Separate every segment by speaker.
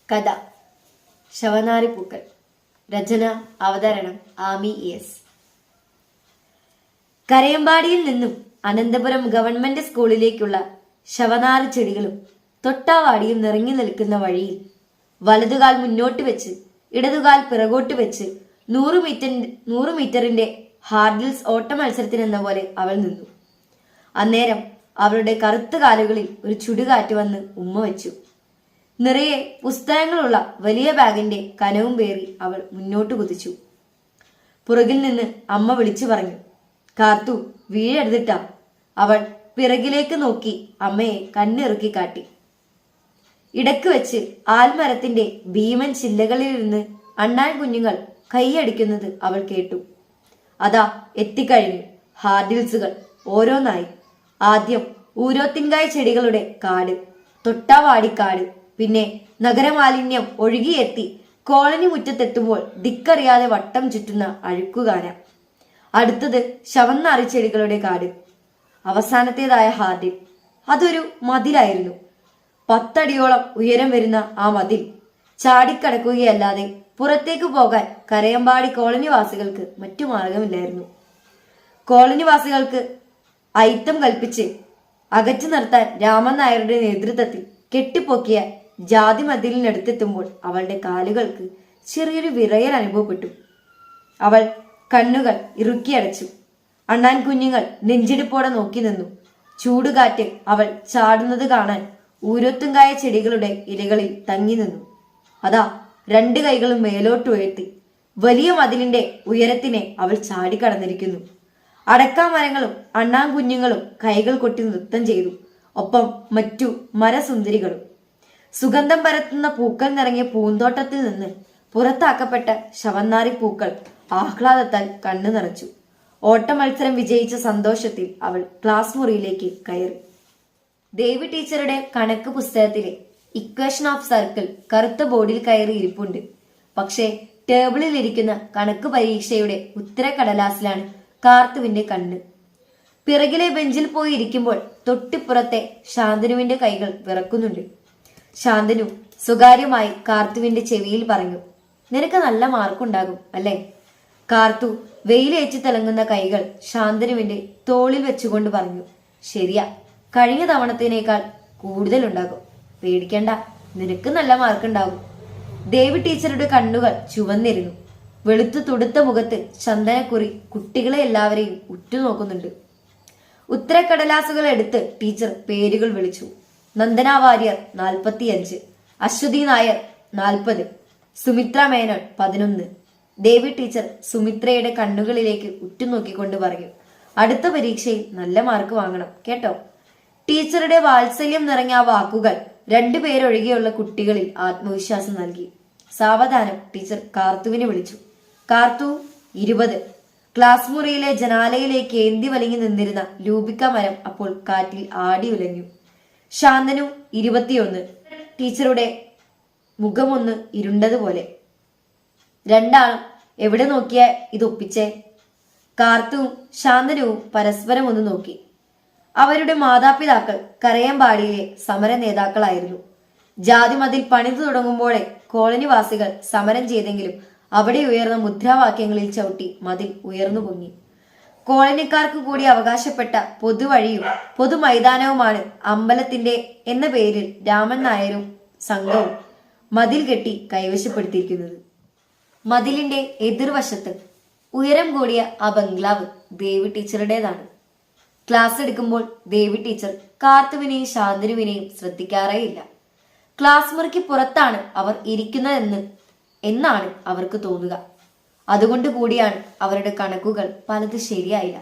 Speaker 1: കഥ ശവനാറിപ്പൂക്കൾ. രചന അവതരണം ആമി എസ്. കരയമ്പാടിയിൽ നിന്നും അനന്തപുരം ഗവൺമെന്റ് സ്കൂളിലേക്കുള്ള ശവനാറി ചെടികളും തൊട്ടാവാടിയും നിറങ്ങി നിൽക്കുന്ന വഴിയിൽ വലതുകാൽ മുന്നോട്ട് വെച്ച് ഇടതുകാൽ പിറകോട്ട് വെച്ച് 100 മീറ്ററിന്റെ ഹാർഡിൽസ് ഓട്ട മത്സരത്തിനെന്ന പോലെ അവൾ നിന്നു. അന്നേരം അവളുടെ കറുത്ത കാലുകളിൽ ഒരു ചുടുകാറ്റ് വന്ന് ഉമ്മ വെച്ചു. നിറയെ പുസ്തകങ്ങളുള്ള വലിയ ബാഗിന്റെ കനവും പേറി അവൾ മുന്നോട്ട് കുതിച്ചു. പുറകിൽ നിന്ന് അമ്മ വിളിച്ചു പറഞ്ഞു, കാർത്തു വീഴരുതിട്ടാ. അവൾ പിറകിലേക്ക് നോക്കി അമ്മയെ കണ്ണിറുക്കി കാട്ടി. ഇടക്ക് വെച്ച് ആൽമരത്തിന്റെ ഭീമൻ ചില്ലകളിൽ നിന്ന് അണ്ണാൻ കുഞ്ഞുങ്ങൾ കൈയടിക്കുന്നത് അവൾ കേട്ടു. അതാ എത്തിക്കഴിഞ്ഞു ഹാർഡിൽസുകൾ ഓരോന്നായി. ആദ്യം ഊരോത്തിൻകായ ചെടികളുടെ കാട്, തൊട്ടാവാടിക്കാട്, പിന്നെ നഗരമാലിന്യം ഒഴുകിയെത്തി കോളനി മുറ്റത്തെത്തുമ്പോൾ ദിക്കറിയാതെ വട്ടം ചുറ്റുന്ന അഴുക്കുകാന. അടുത്തത് ശവന്നാറി ചെടികളുടെ കാട്. അവസാനത്തേതായ ഹാർഡിൽ. അതൊരു മതിലായിരുന്നു. 10 അടിയോളം ഉയരം വരുന്ന ആ മതിൽ ചാടിക്കടക്കുകയല്ലാതെ പുറത്തേക്ക് പോകാൻ കരയമ്പാടി കോളനിവാസികൾക്ക് മറ്റു മാർഗമില്ലായിരുന്നു. കോളനിവാസികൾക്ക് അയിത്തം കൽപ്പിച്ച് അകറ്റി നിർത്താൻ രാമൻ നായരുടെ നേതൃത്വത്തിൽ കെട്ടിപ്പൊക്കിയ ജാതി മതിലിനടുത്തെത്തുമ്പോൾ അവളുടെ കാലുകൾക്ക് ചെറിയൊരു വിറയൽ അനുഭവപ്പെട്ടു. അവൾ കണ്ണുകൾ ഇറുക്കിയടച്ചു. അണ്ണാൻ കുഞ്ഞുങ്ങൾ നെഞ്ചിടിപ്പോടെ നോക്കി നിന്നു. ചൂടുകാറ്റ് അവൾ ചാടുന്നത് കാണാൻ ഊരൊത്തുങ്കായ ചെടികളുടെ ഇലകളിൽ തങ്ങി നിന്നു. അതാ 2 കൈകളും മേലോട്ട് ഉയർത്തി വലിയ മതിലിന്റെ ഉയരത്തിനെ അവൾ ചാടിക്കടന്നിരിക്കുന്നു. അടക്കാമരങ്ങളും അണ്ണാൻ കുഞ്ഞുങ്ങളും കൈകൾ കൊട്ടി നൃത്തം ചെയ്തു. ഒപ്പം മറ്റു മരസുന്ദരികളും. സുഗന്ധം പരത്തുന്ന പൂക്കൾ നിറങ്ങിയ പൂന്തോട്ടത്തിൽ നിന്ന് പുറത്താക്കപ്പെട്ട ശവന്നാറി പൂക്കൾ ആഹ്ലാദത്താൽ കണ്ണു നിറച്ചു. ഓട്ട മത്സരം വിജയിച്ച സന്തോഷത്തിൽ അവൾ ക്ലാസ് മുറിയിലേക്ക് കയറി. ദേവി ടീച്ചറുടെ കണക്ക് പുസ്തകത്തിലെ ഇക്വേഷൻ ഓഫ് സർക്കിൾ കറുത്ത ബോർഡിൽ കയറി ഇരിപ്പുണ്ട്. പക്ഷേ ടേബിളിൽ ഇരിക്കുന്ന കണക്ക് പരീക്ഷയുടെ ഉത്തരക്കടലാസിലാണ് കാർത്തുവിന്റെ കണ്ണ്. പിറകിലെ ബെഞ്ചിൽ പോയി ഇരിക്കുമ്പോൾ തൊട്ടിപ്പുറത്തെ ശാന്തനുവിന്റെ കൈകൾ വിറക്കുന്നുണ്ട്. ശാന്തനു സ്വകാര്യമായി കാർത്തുവിന്റെ ചെവിയിൽ പറഞ്ഞു, നിനക്ക് നല്ല മാർക്കുണ്ടാകും അല്ലേ? കാർത്തു വെയിലേറ്റ് തിളങ്ങുന്ന കൈകൾ ശാന്തനുവിന്റെ തോളിൽ വെച്ചുകൊണ്ട് പറഞ്ഞു, ശരിയാ, കഴിഞ്ഞ തവണത്തിനേക്കാൾ കൂടുതലുണ്ടാകും. പേടിക്കണ്ട, നിനക്ക് നല്ല മാർക്കുണ്ടാകും. ദേവി ടീച്ചറുടെ കണ്ണുകൾ ചുവന്നിരുന്നു. വെളുത്തു തുടുത്ത മുഖത്ത് ചന്ദനക്കുറി കുട്ടികളെ എല്ലാവരെയും ഉറ്റുനോക്കുന്നുണ്ട്. ഉത്തരക്കടലാസുകൾ എടുത്ത് ടീച്ചർ പേരുകൾ വിളിച്ചു. നന്ദന വാര്യർ 45, അശ്വതി നായർ 40, സുമിത്ര മേനോൻ 11. ദേവി ടീച്ചർ സുമിത്രയുടെ കണ്ണുകളിലേക്ക് ഉറ്റുനോക്കിക്കൊണ്ട് പറഞ്ഞു, അടുത്ത പരീക്ഷയിൽ നല്ല മാർക്ക് വാങ്ങണം കേട്ടോ. ടീച്ചറുടെ വാത്സല്യം നിറഞ്ഞ ആ വാക്കുകൾ 2 പേരൊഴികെയുള്ള കുട്ടികളിൽ ആത്മവിശ്വാസം നൽകി. സാവധാനം ടീച്ചർ കാർത്തുവിനെ വിളിച്ചു. കാർത്തു 20. ക്ലാസ് മുറിയിലെ ജനാലയിലേക്ക് ഏന്തി വലിഞ്ഞു നിന്നിരുന്ന ലൂബിക്ക മരം അപ്പോൾ കാറ്റിൽ ആടി ഉലഞ്ഞു. ശാന്തനു 21. ടീച്ചറുടെ മുഖമൊന്ന് ഇരുണ്ടതുപോലെ. രണ്ടാളും എവിടെ നോക്കിയാ ഇതൊപ്പിച്ചേ? കാർത്തുവും ശാന്തനുവും പരസ്പരം ഒന്ന് നോക്കി. അവരുടെ മാതാപിതാക്കൾ കരയമ്പാടിയിലെ സമര നേതാക്കളായിരുന്നു. ജാതി മതിൽ പണിതു തുടങ്ങുമ്പോഴേ കോളനിവാസികൾ സമരം ചെയ്തെങ്കിലും അവിടെ ഉയർന്ന മുദ്രാവാക്യങ്ങളിൽ ചവിട്ടി മതിൽ ഉയർന്നു പൊങ്ങി. കോളനിക്കാർക്ക് കൂടി അവകാശപ്പെട്ട പൊതുവഴിയും പൊതുമൈതാനവുമാണ് അമ്പലത്തിന്റെ എന്ന പേരിൽ രാമൻ നായരും സംഘവും മതിൽ കെട്ടി കൈവശപ്പെടുത്തിയിരിക്കുന്നത്. മതിലിന്റെ എതിർവശത്ത് ഉയരം കൂടിയ ആ ബംഗ്ലാവ് ദേവി ടീച്ചറുടേതാണ്. ക്ലാസ് എടുക്കുമ്പോൾ ദേവി ടീച്ചർ കാർത്തുവിനെയും ശാന്തനുവിനെയും ശ്രദ്ധിക്കാറേയില്ല. ക്ലാസ് മുറിക്ക് പുറത്താണ് അവർ എന്നാണ് അവർക്ക് തോന്നുക. അതുകൊണ്ട് കൂടിയാണ് അവരുടെ കണക്കുകൾ പലത് ശരിയായില്ല.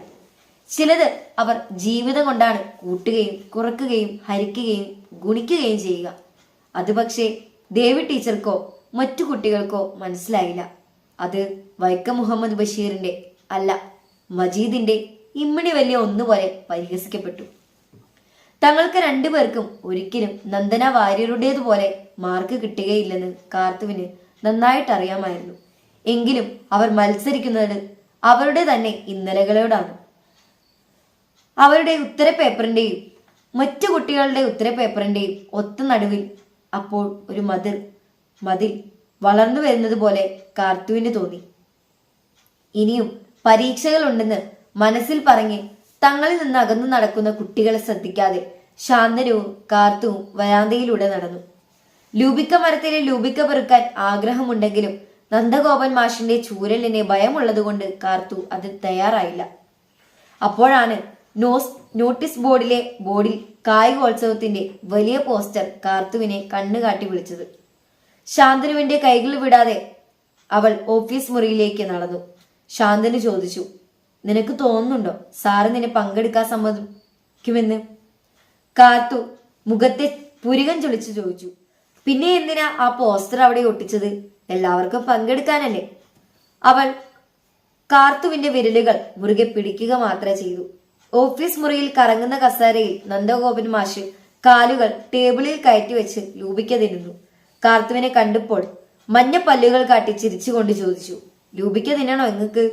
Speaker 1: ചിലത് അവർ ജീവിതം കൊണ്ടാണ് കൂട്ടുകയും കുറയ്ക്കുകയും ഹരിക്കുകയും ഗുണിക്കുകയും ചെയ്യുക. അത് പക്ഷേ ദേവി ടീച്ചർക്കോ മറ്റു കുട്ടികൾക്കോ മനസ്സിലായില്ല. അത് വൈക്കം മുഹമ്മദ് ബഷീറിന്റെ അല്ല, മജീദിന്റെ ഇമ്മിണി വലിയ ഒന്നുപോലെ പരിഹസിക്കപ്പെട്ടു. തങ്ങൾക്ക് 2 പേർക്കും ഒരിക്കലും നന്ദന വാര്യരുടേതുപോലെ മാർക്ക് കിട്ടുകയില്ലെന്ന് കാർത്തുവിന് നന്നായിട്ട് അറിയാമായിരുന്നു. എങ്കിലും അവർ മത്സരിക്കുന്നത് അവരുടെ തന്നെ ഇന്നലകളോടാണ്. അവരുടെ മതിൽ വളർന്നു വരുന്നത് പോലെ കാർത്തുവിന് തോന്നി. ഇനിയും പരീക്ഷകളുണ്ടെന്ന് മനസ്സിൽ പറഞ്ഞ് തങ്ങളിൽ നിന്ന് അകന്നു നടക്കുന്ന കുട്ടികളെ ശ്രദ്ധിക്കാതെ ശാന്തനുവും കാർത്തുവും വരാന്തയിലൂടെ നടന്നു. ലൂബിക്ക മരത്തിലെ ലൂബിക്ക പെറുക്കാൻ ആഗ്രഹമുണ്ടെങ്കിലും നന്ദഗോപൻ മാഷിന്റെ ചൂരലിനെ ഭയമുള്ളതുകൊണ്ട് കാർത്തു അതിന് തയ്യാറായില്ല. അപ്പോഴാണ് നോട്ടീസ് ബോർഡിൽ കായികോത്സവത്തിന്റെ വലിയ പോസ്റ്റർ കാർത്തുവിനെ കണ്ണുകാട്ടി വിളിച്ചത്. ശാന്തനുവിന്റെ കൈകൾ വിടാതെ അവൾ ഓഫീസ് മുറിയിലേക്ക് നടന്നു. ശാന്തനു ചോദിച്ചു, നിനക്ക് തോന്നുന്നുണ്ടോ സാറ് നിന്നെ പങ്കെടുക്കാൻ സമ്മതിക്കുമെന്ന്? കാർത്തു മുഖത്തെ പുരികം ചൊളിച്ചു ചോദിച്ചു. പിന്നെ എന്തിനാ ആ പോസ്റ്റർ അവിടെ ഒട്ടിച്ചത്? എല്ലാവർക്കും പങ്കെടുക്കാനല്ലേ? അവൾ കാർത്തുവിന്റെ വിരലുകൾ മുറുകെ പിടിക്കുക മാത്രമേ ചെയ്തു. ഓഫീസ് മുറിയിൽ കറങ്ങുന്ന കസേരയിൽ നന്ദഗോപൻ മാഷ് കാലുകൾ ടേബിളിൽ കയറ്റിവെച്ച് ലൂബിക്ക തിന്നുന്നു. കാർത്തുവിനെ കണ്ടപ്പോൾ മഞ്ഞ പല്ലുകൾ കാട്ടി ചിരിച്ചുകൊണ്ട് ചോദിച്ചു, ലൂബിക്ക തിന്നണോ നിങ്ങൾക്ക്?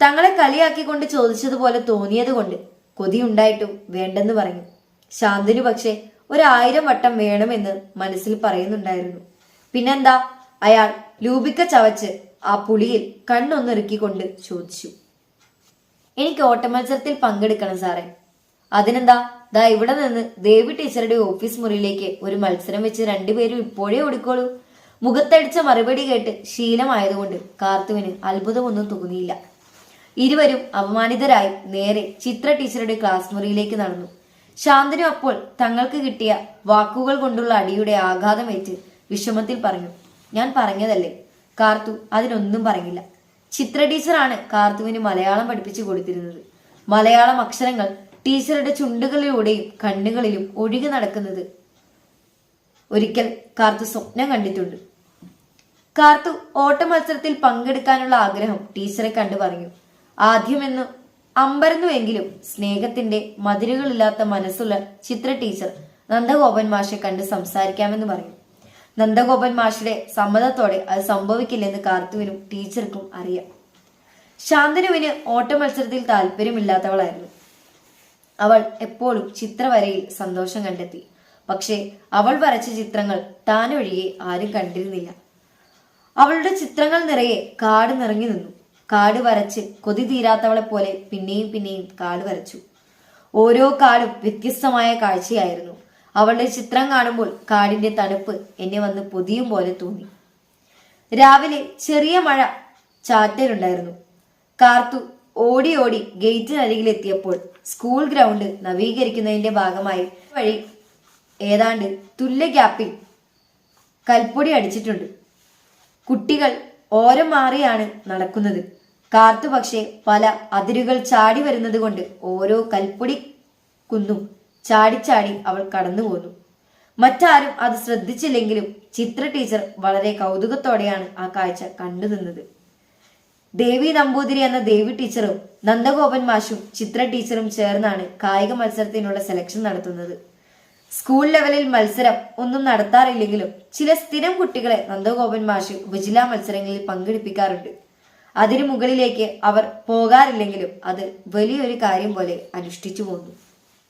Speaker 1: തങ്ങളെ കളിയാക്കിക്കൊണ്ട് ചോദിച്ചതുപോലെ തോന്നിയത് കൊണ്ട് കൊതിയുണ്ടായിട്ടും വേണ്ടെന്ന് പറഞ്ഞു. ശാന്തനു പക്ഷെ 1000 വട്ടം വേണമെന്ന് മനസ്സിൽ പറയുന്നുണ്ടായിരുന്നു. പിന്നെന്താ? അയാൾ ലൂബിക്ക ചവച്ച് ആ പുളിയിൽ കണ്ണൊന്നിറുക്കിക്കൊണ്ട് ചോദിച്ചു. എനിക്ക് ഓട്ടമത്സരത്തിൽ പങ്കെടുക്കണം സാറേ. അതിനെന്താ? ദാ ഇവിടെ നിന്ന് ദേവി ടീച്ചറുടെ ഓഫീസ് മുറിയിലേക്ക് ഒരു മത്സരം വെച്ച് രണ്ടുപേരും ഇപ്പോഴേ ഓടിക്കോളൂ. മുഖത്തടിച്ച മറുപടി കേട്ട് ശീലമായതുകൊണ്ട് കാർത്തുവിന് അത്ഭുതമൊന്നും തോന്നിയില്ല. ഇരുവരും അപമാനിതരായി നേരെ ചിത്ര ടീച്ചറുടെ ക്ലാസ് മുറിയിലേക്ക് നടന്നു. ശാന്തനു അപ്പോൾ തങ്ങൾക്ക് കിട്ടിയ വാക്കുകൾ കൊണ്ടുള്ള അടിയുടെ ആഘാതമേറ്റ് വിഷമത്തിൽ പറഞ്ഞു, ഞാൻ പറഞ്ഞതല്ലേ. കാർത്തു അതിനൊന്നും പറഞ്ഞില്ല. ചിത്ര ടീച്ചറാണ് കാർത്തുവിന് മലയാളം പഠിപ്പിച്ചു കൊടുത്തിരുന്നത്. മലയാളം അക്ഷരങ്ങൾ ടീച്ചറുടെ ചുണ്ടുകളിലൂടെയും കണ്ണുകളിലും ഒഴുകി നടക്കുന്നത് ഒരിക്കൽ കാർത്തു സ്വപ്നം കണ്ടിട്ടുണ്ട്. കാർത്തു ഓട്ട മത്സരത്തിൽ പങ്കെടുക്കാനുള്ള ആഗ്രഹം ടീച്ചറെ കണ്ടു പറഞ്ഞു. ആദ്യമെന്ന് അമ്പരന്നുവെങ്കിലും സ്നേഹത്തിന്റെ മതിലുകളില്ലാത്ത മനസ്സുള്ള ചിത്ര ടീച്ചർ നന്ദഗോപൻ മാഷെ കണ്ട് സംസാരിക്കാമെന്ന് പറഞ്ഞു. നന്ദഗോപൻ മാഷിന്റെ സമ്മതത്തോടെ അത് സംഭവിക്കില്ലെന്ന് കാർത്തുവിനും ടീച്ചർക്കും അറിയാം. ശാന്തനുവിന് ഓട്ട മത്സരത്തിൽ താല്പര്യമില്ലാത്തവളായിരുന്നു. അവൾ എപ്പോഴും ചിത്രവരയിൽ സന്തോഷം കണ്ടെത്തി. പക്ഷേ അവൾ വരച്ച ചിത്രങ്ങൾ താനൊഴികെ ആരും കണ്ടിരുന്നില്ല. അവളുടെ ചിത്രങ്ങൾ നിറയെ കാട് നിറഞ്ഞു നിന്നു. കാട് വരച്ച് കൊതി തീരാത്തവളെ പോലെ പിന്നെയും പിന്നെയും കാട് വരച്ചു. ഓരോ കാടും വ്യത്യസ്തമായ കാഴ്ചയായിരുന്നു. അവളുടെ ചിത്രം കാണുമ്പോൾ കാടിന്റെ തണുപ്പ് എന്നെ വന്ന് പൊതിയും പോലെ തോന്നി. രാവിലെ ചെറിയ മഴ ചാറ്റലുണ്ടായിരുന്നു. കാർത്തു ഓടി ഓടി ഗേറ്റിനരികിലെത്തിയപ്പോൾ സ്കൂൾ ഗ്രൗണ്ട് നവീകരിക്കുന്നതിന്റെ ഭാഗമായി വഴി ഏതാണ്ട് തുല്യ ഗ്യാപ്പിൽ കൽപ്പൊടി അടിച്ചിട്ടുണ്ട്. കുട്ടികൾ ഓരം മാറിയാണ് നടക്കുന്നത്. കാർത്തു പക്ഷേ പല അതിരുകൾ ചാടി വരുന്നത് കൊണ്ട് ഓരോ കൽപ്പൊടി കുന്നും ചാടിച്ചാടി അവൾ കടന്നു പോന്നു. മറ്റാരും അത് ശ്രദ്ധിച്ചില്ലെങ്കിലും ചിത്ര ടീച്ചർ വളരെ കൗതുകത്തോടെയാണ് ആ കാഴ്ച കണ്ടു നിന്നത്. ദേവി നമ്പൂതിരി എന്ന ദേവി ടീച്ചറും നന്ദഗോപൻ മാഷും ചിത്ര ടീച്ചറും ചേർന്നാണ് കായിക മത്സരത്തിനുള്ള സെലക്ഷൻ നടത്തുന്നത്. സ്കൂൾ ലെവലിൽ മത്സരം ഒന്നും നടത്താറില്ലെങ്കിലും ചില സ്ഥിരം കുട്ടികളെ നന്ദഗോപൻ മാഷ് ഉപജില്ലാ മത്സരങ്ങളിൽ പങ്കെടുപ്പിക്കാറുണ്ട്. അതിനു മുകളിലേക്ക് അവർ പോകാറില്ലെങ്കിലും അത് വലിയൊരു കാര്യം പോലെ അനുഷ്ഠിച്ചു പോന്നു.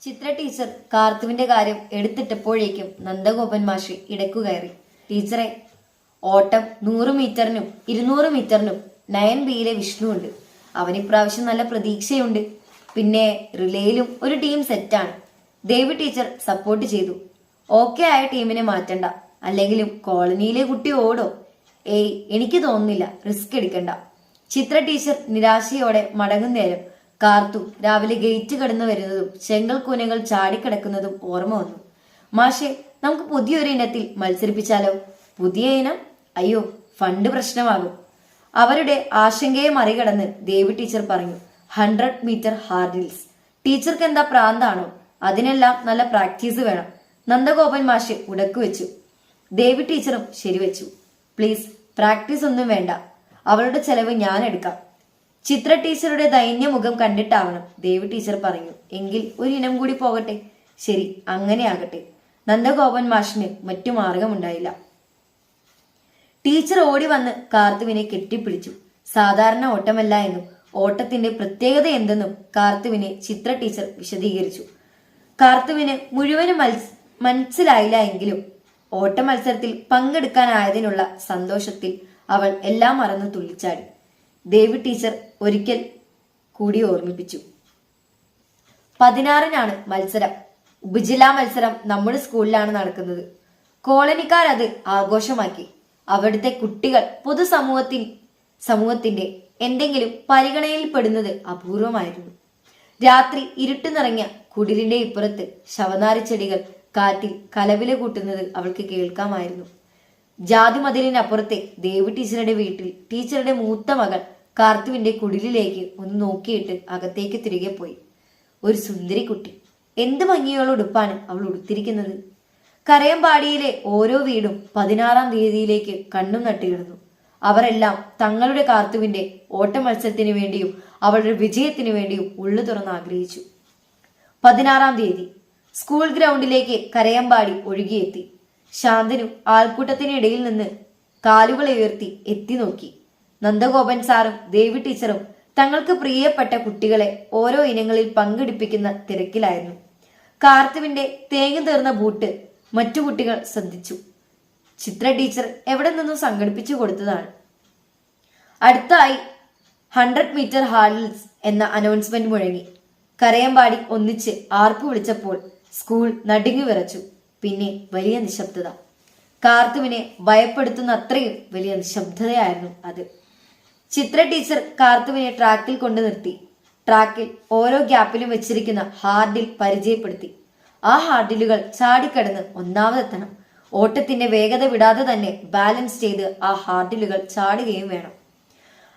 Speaker 1: ചിത്ര ടീച്ചർ കാർത്തുവിന്റെ കാര്യം എടുത്തിട്ടപ്പോഴേക്കും നന്ദഗോപൻ മാഷ് ഇടക്കു കയറി. ടീച്ചറെ, ഓട്ടം 100 മീറ്ററിനും 200 മീറ്ററിനും 9Bയിലെ വിഷ്ണു ഉണ്ട്. അവനിപ്രാവശ്യം നല്ല പ്രതീക്ഷയുണ്ട്. പിന്നെ റിലേയിലും ഒരു ടീം സെറ്റാണ്. ദേവി ടീച്ചർ സപ്പോർട്ട് ചെയ്തു. ഓക്കെ ആയ ടീമിനെ മാറ്റണ്ട, അല്ലെങ്കിലും കോളനിയിലെ കുട്ടി ഓടോ? ഏയ്, എനിക്ക് തോന്നുന്നില്ല, റിസ്ക് എടുക്കണ്ട. ചിത്ര ടീച്ചർ നിരാശയോടെ മടങ്ങുന്നേരം കാർത്തു രാവിലെ ഗേറ്റ് കടന്നു വരുന്നതും ചെങ്കൽ കൂനകൾ ചാടിക്കിടക്കുന്നതും ഓർമ്മ വന്നു. മാഷെ, നമുക്ക് പുതിയൊരു ഇനത്തിൽ മത്സരിപ്പിച്ചാലോ? പുതിയ ഇനം? അയ്യോ, ഫണ്ട് പ്രശ്നമാകും. അവരുടെ ആശങ്കയെ മറികടന്ന് ദേവി ടീച്ചർ പറഞ്ഞു, 100 മീറ്റർ ഹാർഡിൽസ്. ടീച്ചർക്ക് എന്താ പ്രാന്താണോ? അതിനെല്ലാം നല്ല പ്രാക്ടീസ് വേണം. നന്ദഗോപൻ മാഷ് ഉടക്കുവെച്ചു. ദേവി ടീച്ചറും ശരിവെച്ചു. പ്ലീസ്, പ്രാക്ടീസ് ഒന്നും വേണ്ട, അവളുടെ ചെലവ് ഞാൻ എടുക്കാം. ചിത്ര ടീച്ചറുടെ ദൈന്യമുഖം കണ്ടിട്ടാവണം ദേവി ടീച്ചർ പറഞ്ഞു. എങ്കിൽ ഒരു ഇനം കൂടി പോകട്ടെ. ശരി, അങ്ങനെ ആകട്ടെ. നന്ദഗോപൻ മാഷിന് മറ്റു മാർഗമുണ്ടായില്ല. ടീച്ചർ ഓടി വന്ന് കാർത്തുവിനെ കെട്ടിപ്പിടിച്ചു. സാധാരണ ഓട്ടമല്ല എന്നും ഓട്ടത്തിന്റെ പ്രത്യേകത എന്തെന്നും കാർത്തുവിനെ ചിത്ര ടീച്ചർ വിശദീകരിച്ചു. കാർത്തുവിന് മുഴുവനും മനസ്സിലായില്ല എങ്കിലും ഓട്ട മത്സരത്തിൽ പങ്കെടുക്കാനായതിനുള്ള സന്തോഷത്തിൽ അവൾ എല്ലാം മറന്ന് തുള്ളിച്ചാടി. ദേവി ടീച്ചർ ഒരിക്കൽ കൂടി ഓർമ്മിപ്പിച്ചു, 16-നാണ് മത്സരം. ഉപജില്ലാ മത്സരം നമ്മുടെ സ്കൂളിലാണ് നടക്കുന്നത്. കോളനിക്കാരത് ആഘോഷമാക്കി. അവിടുത്തെ കുട്ടികൾ സമൂഹത്തിന്റെ എന്തെങ്കിലും പരിഗണനയിൽപ്പെടുന്നത് അപൂർവമായിരുന്നു. രാത്രി ഇരുട്ട് നിറഞ്ഞ കുടിലിന്റെ ഇപ്പുറത്ത് ശവനാരിച്ചെടികൾ കാറ്റിൽ കലവില കൂട്ടുന്നത് അവൾക്ക് കേൾക്കാമായിരുന്നു. ജാതി മതിലിനപ്പുറത്തെ ദേവി ടീച്ചറുടെ വീട്ടിൽ ടീച്ചറുടെ മൂത്ത മകൾ കാർത്തുവിന്റെ കുടിലിലേക്ക് ഒന്ന് നോക്കിയിട്ട് അകത്തേക്ക് തിരികെ പോയി. ഒരു സുന്ദരി കുട്ടി. എന്ത് ഭംഗിയുള്ള ഉടുപ്പാണ് അവൾ ഉടുത്തിരിക്കുന്നത്. കരയമ്പാടിയിലെ ഓരോ വീടും 16-ാം തീയതിയിലേക്ക് കണ്ണും നട്ടിരുന്നു. അവരെല്ലാം തങ്ങളുടെ കാർത്തുവിന്റെ ഓട്ട മത്സരത്തിന് വേണ്ടിയും അവളുടെ വിജയത്തിനു വേണ്ടിയും ഉള്ളു തുറന്ന് ആഗ്രഹിച്ചു. 16-ാം തീയതി സ്കൂൾ ഗ്രൗണ്ടിലേക്ക് കരയമ്പാടി ഒഴുകിയെത്തി. ശാന്തനു ആൾക്കൂട്ടത്തിനിടയിൽ നിന്ന് കാലുകളെ ഉയർത്തി എത്തി നോക്കി. നന്ദഗോപൻ സാറും ദേവി ടീച്ചറും തങ്ങൾക്ക് പ്രിയപ്പെട്ട കുട്ടികളെ ഓരോ ഇനങ്ങളിൽ പങ്കെടുപ്പിക്കുന്ന തിരക്കിലായിരുന്നു. കാർത്തുവിന്റെ തേങ്ങ തീർന്ന ബൂട്ട് മറ്റു കുട്ടികൾ ശ്രദ്ധിച്ചു. ചിത്ര ടീച്ചർ എവിടെ നിന്നും സംഘടിപ്പിച്ചു കൊടുത്തതാണ്. അടുത്തായി 100 മീറ്റർ ഹാർഡിൽസ് എന്ന അനൗൺസ്മെന്റ് മുഴങ്ങി. കരയമ്പാടി ഒന്നിച്ച് ആർപ്പ് വിളിച്ചപ്പോൾ സ്കൂൾ നടുങ്ങി വിറച്ചു. പിന്നെ വലിയ നിശബ്ദത. കാർത്തുവിനെ ഭയപ്പെടുത്തുന്ന അത്രയും വലിയ നിശബ്ദതയായിരുന്നു അത്. ചിത്ര ടീച്ചർ കാർത്തുവിനെ ട്രാക്കിൽ കൊണ്ടു നിർത്തി. ട്രാക്കിൽ ഓരോ ഗ്യാപ്പിലും വെച്ചിരിക്കുന്ന ഹാർഡിൽ പരിചയപ്പെടുത്തി. ആ ഹാർഡിലുകൾ ചാടിക്കടന്ന് ഒന്നാമതെത്തണം. ഓട്ടത്തിന്റെ വേഗത വിടാതെ തന്നെ ബാലൻസ് ചെയ്ത് ആ ഹാർഡിലുകൾ ചാടുകയും വേണം.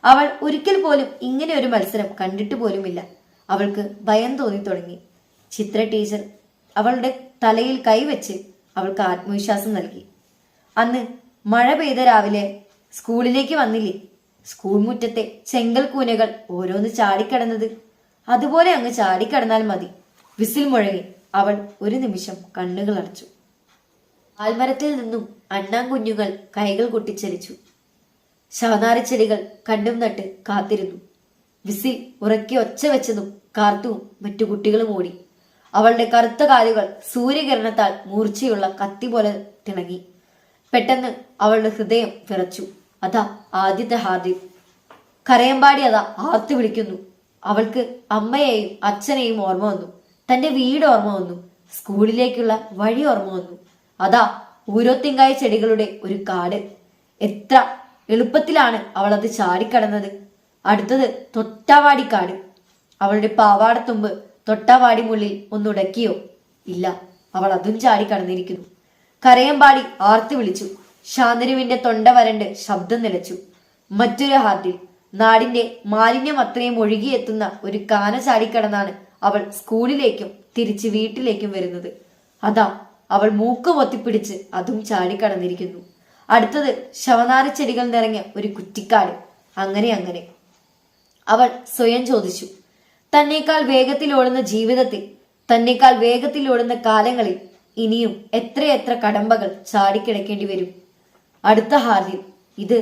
Speaker 1: അവൾ ഒരിക്കൽ പോലും ഇങ്ങനെ ഒരു മത്സരം കണ്ടിട്ട് പോലുമില്ല. അവൾക്ക് ഭയം തോന്നി തുടങ്ങി. ചിത്ര ടീച്ചർ അവളുടെ തലയിൽ കൈവച്ച് അവൾക്ക് ആത്മവിശ്വാസം നൽകി. അന്ന് മഴ പെയ്ത രാവിലെ സ്കൂളിലേക്ക് വന്നില്ലേ? സ്കൂൾ മുറ്റത്തെ ചെങ്കൽ കൂനകൾ ഓരോന്ന് ചാടിക്കടന്നത് അതുപോലെ അങ്ങ് ചാടിക്കടന്നാൽ മതി. വിസിൽ മുഴങ്ങി. അവൾ ഒരു നിമിഷം കണ്ണുകൾ അടച്ചു. ആൽമരത്തിൽ നിന്നും അണ്ണാൻകുഞ്ഞുങ്ങൾ കൈകൾ കൊട്ടിച്ചലിച്ചു. ശവനാരിച്ചെടികൾ കണ്ണും നട്ട് കാത്തിരുന്നു. വിസിൽ ഉറക്കി ഒച്ച വെച്ചതും കാർത്തുവും മറ്റു കുട്ടികളും ഓടി. അവളുടെ കറുത്ത കാലുകൾ സൂര്യകിരണത്താൽ മൂർച്ചയുള്ള കത്തി പോലെ തിളങ്ങി. പെട്ടെന്ന് അവളുടെ ഹൃദയം വിറച്ചു. അതാ ആദ്യത്തെ ഹാർഡിൽ. കരയമ്പാടി അതാ ആർത്തു വിളിക്കുന്നു. അവൾക്ക് അമ്മയെയും അച്ഛനെയും ഓർമ്മ വന്നു. തന്റെ വീട് ഓർമ്മ വന്നു. സ്കൂളിലേക്കുള്ള വഴി ഓർമ്മ വന്നു. അതാ ഊരോത്തിങ്കായ ചെടികളുടെ ഒരു കാട്. എത്ര എളുപ്പത്തിലാണ് അവൾ അത് ചാടിക്കടന്നത്. അടുത്തത് തൊട്ടാവാടിക്കാട്. അവളുടെ പാവാടത്തുമ്പ് തൊട്ടാവാടിമുള്ളിൽ ഒന്നുടക്കിയോ? ഇല്ല, അവൾ അതും ചാടിക്കടന്നിരിക്കുന്നു. കരയമ്പാടി ആർത്തു വിളിച്ചു. ശാന്തനുവിന്റെ തൊണ്ട വരണ്ട് ശബ്ദം നിലച്ചു. മറ്റൊരു ഹാർഡിൽ. നാടിന്റെ മാലിന്യം അത്രയും ഒഴുകിയെത്തുന്ന ഒരു കാന ചാടിക്കടന്നാണ് അവൾ സ്കൂളിലേക്കും തിരിച്ച് വീട്ടിലേക്കും വരുന്നത്. അതാ അവൾ മൂക്ക് പൊത്തിപ്പിടിച്ച് അതും ചാടിക്കടന്നിരിക്കുന്നു. അടുത്തത് ശവനാരി ചെടികൾ നിറഞ്ഞ ഒരു കുറ്റിക്കാട്. അങ്ങനെ അങ്ങനെ അവൾ സ്വയം ചോദിച്ചു, തന്നേക്കാൾ വേഗത്തിൽ ഓടുന്ന ജീവിതത്തിൽ, തന്നേക്കാൾ വേഗത്തിൽ ഓടുന്ന കാലങ്ങളിൽ ഇനിയും എത്രയെത്ര കടമ്പകൾ ചാടിക്കിടക്കേണ്ടി വരും. അടുത്ത ഹാർഡിൽ. ഇത്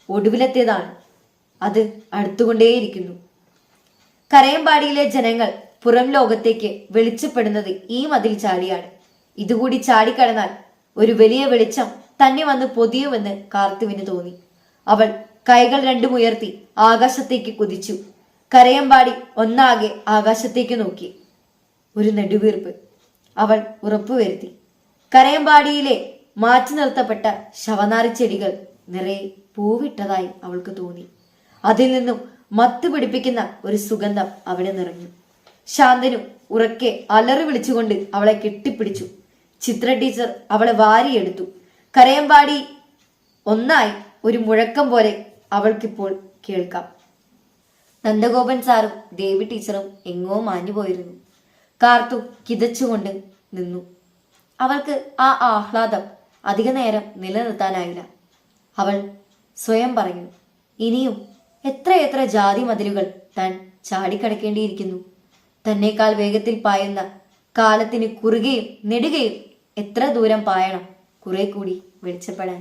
Speaker 1: ഒടുവിലത്തേതാണ്. അത് അടുത്തുകൊണ്ടേയിരിക്കുന്നു. കരയമ്പാടിയിലെ ജനങ്ങൾ പുറം ലോകത്തേക്ക് വെളിച്ചപ്പെടുന്നത് ഈ മതിൽ ചാടിയാണ്. ഇതുകൂടി ചാടിക്കടന്നാൽ ഒരു വലിയ വെളിച്ചം തന്നെ വന്ന് പൊതിയുമെന്ന് കാർത്തുവിന് തോന്നി. അവൾ കൈകൾ രണ്ടും ഉയർത്തി ആകാശത്തേക്ക് കുതിച്ചു. കരയമ്പാടി ഒന്നാകെ ആകാശത്തേക്ക് നോക്കി. ഒരു നെടുവീർപ്പ്. അവൾ ഉറപ്പുവരുത്തി. കരയമ്പാടിയിലെ മാറ്റി നിർത്തപ്പെട്ട ശവനാരി ചെടികൾ നിറയെ പൂവിട്ടതായി അവൾക്ക് തോന്നി. അതിൽ നിന്നും മത്ത് പിടിപ്പിക്കുന്ന ഒരു സുഗന്ധം അവിടെ നിറഞ്ഞു. ശാന്തനു ഉറക്കെ അലറി വിളിച്ചുകൊണ്ട് അവളെ കെട്ടിപ്പിടിച്ചു. ചിത്ര ടീച്ചർ അവളെ വാരിയെടുത്തു. കരയമ്പാടി ഒന്നായി ഒരു മുഴക്കം പോലെ അവൾക്കിപ്പോൾ കേൾക്കാം. നന്ദഗോപൻ സാറും ദേവി ടീച്ചറും എങ്ങോ മാഞ്ഞു പോയിരുന്നു. കാർത്തു കിതച്ചുകൊണ്ട് നിന്നു. അവൾക്ക് ആ ആഹ്ലാദം അധിക നേരം നിലനിർത്താനായില്ല. അവൾ സ്വയം പറഞ്ഞു, ഇനിയും എത്രയെത്ര ജാതി മതിലുകൾ താൻ ചാടിക്കടക്കേണ്ടിയിരിക്കുന്നു. തന്നേക്കാൾ വേഗത്തിൽ പായുന്ന കാലത്തിന് കുറുകയും നെടുകയും എത്ര ദൂരം പായണം കുറെ കൂടി വെളിച്ചപ്പെടാൻ.